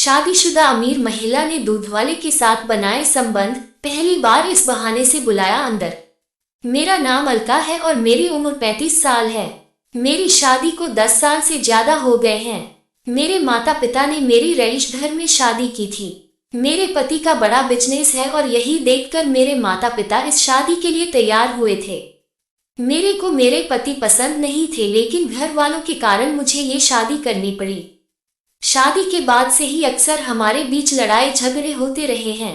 शादीशुदा अमीर महिला ने दूधवाले के साथ बनाए संबंध, पहली बार इस बहाने से बुलाया अंदर। मेरा नाम अलका है और मेरी उम्र 35 साल है। मेरी शादी को 10 साल से ज्यादा हो गए हैं। मेरे माता पिता ने मेरी रईस घर में शादी की थी। मेरे पति का बड़ा बिजनेस है और यही देखकर मेरे माता पिता इस शादी के लिए तैयार हुए थे। मेरे को मेरे पति पसंद नहीं थे, लेकिन घर वालों के कारण मुझे ये शादी करनी पड़ी। शादी के बाद से ही अक्सर हमारे बीच लड़ाई झगड़े होते रहे हैं।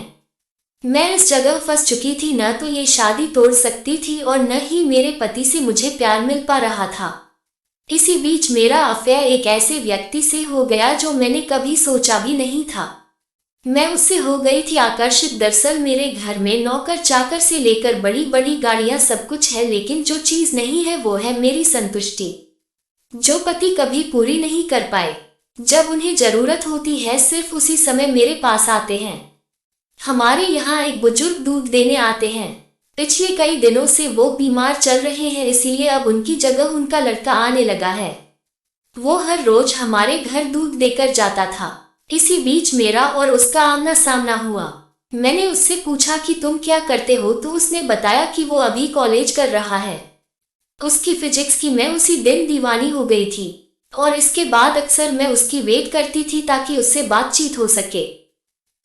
मैं इस जगह फंस चुकी थी, न तो ये शादी तोड़ सकती थी और न ही मेरे पति से मुझे प्यार मिल पा रहा था। इसी बीच मेरा अफेयर एक ऐसे व्यक्ति से हो गया जो मैंने कभी सोचा भी नहीं था। मैं उससे हो गई थी आकर्षित। दरअसल मेरे घर में नौकर चाकर से लेकर बड़ी बड़ी गाड़ियां सब कुछ है, लेकिन जो चीज नहीं है वो है मेरी संतुष्टि, जो पति कभी पूरी नहीं कर पाए। जब उन्हें जरूरत होती है सिर्फ उसी समय मेरे पास आते हैं। हमारे यहाँ एक बुजुर्ग दूध देने आते हैं। पिछले कई दिनों से वो बीमार चल रहे हैं, इसीलिए अब उनकी जगह उनका लड़का आने लगा है। वो हर रोज हमारे घर दूध देकर जाता था। इसी बीच मेरा और उसका आमना सामना हुआ। मैंने उससे पूछा कि तुम क्या करते हो, तो उसने बताया कि वो अभी कॉलेज कर रहा है। उसकी फिजिक्स की मैं उसी दिन दीवानी हो गई थी और इसके बाद अक्सर मैं उसकी वेट करती थी ताकि उससे बातचीत हो सके।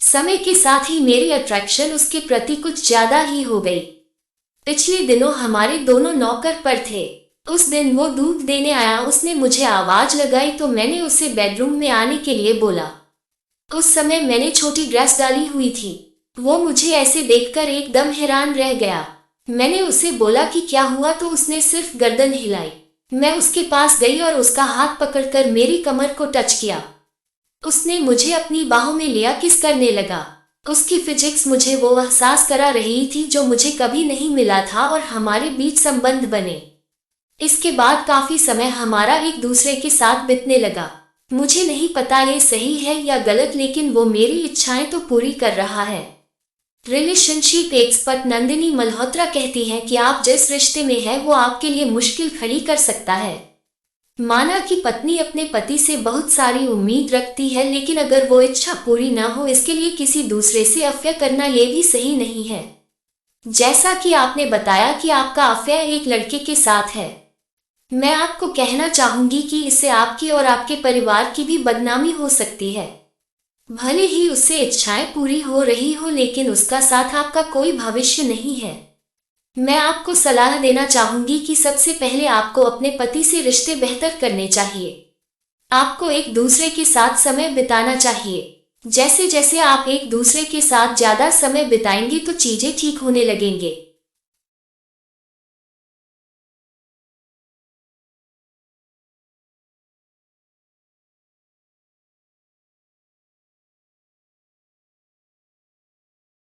समय के साथ ही मेरी अट्रैक्शन उसके प्रति कुछ ज्यादा ही हो गई। पिछले दिनों हमारे दोनों नौकर पर थे। उस दिन वो दूध देने आया। उसने मुझे आवाज लगाई तो मैंने उसे बेडरूम में आने के लिए बोला। उस समय मैंने छोटी ड्रेस डाली हुई थी। वो मुझे ऐसे देखकर एकदम हैरान रह गया। मैंने उसे बोला कि क्या हुआ, तो उसने सिर्फ गर्दन हिलाई। मैं उसके पास गई और उसका हाथ पकड़कर मेरी कमर को टच किया। उसने मुझे अपनी बाहों में लिया, किस करने लगा। उसकी फिजिक्स मुझे वो एहसास करा रही थी जो मुझे कभी नहीं मिला था और हमारे बीच संबंध बने। इसके बाद काफी समय हमारा एक दूसरे के साथ बीतने लगा। मुझे नहीं पता ये सही है या गलत, लेकिन वो मेरी इच्छाएं तो पूरी कर रहा है। रिलेशनशिप एक्सपर्ट नंदिनी मल्होत्रा कहती हैं कि आप जिस रिश्ते में हैं वो आपके लिए मुश्किल खड़ी कर सकता है। माना कि पत्नी अपने पति से बहुत सारी उम्मीद रखती है, लेकिन अगर वो इच्छा पूरी न हो, इसके लिए किसी दूसरे से अफेयर करना ये भी सही नहीं है। जैसा कि आपने बताया कि आपका अफेयर एक लड़के के साथ है, मैं आपको कहना चाहूंगी कि इससे आपकी और आपके परिवार की भी बदनामी हो सकती है। भले ही उससे इच्छाएं पूरी हो रही हो, लेकिन उसका साथ आपका कोई भविष्य नहीं है। मैं आपको सलाह देना चाहूंगी कि सबसे पहले आपको अपने पति से रिश्ते बेहतर करने चाहिए। आपको एक दूसरे के साथ समय बिताना चाहिए। जैसे जैसे आप एक दूसरे के साथ ज्यादा समय बिताएंगे तो चीजें ठीक होने लगेंगे।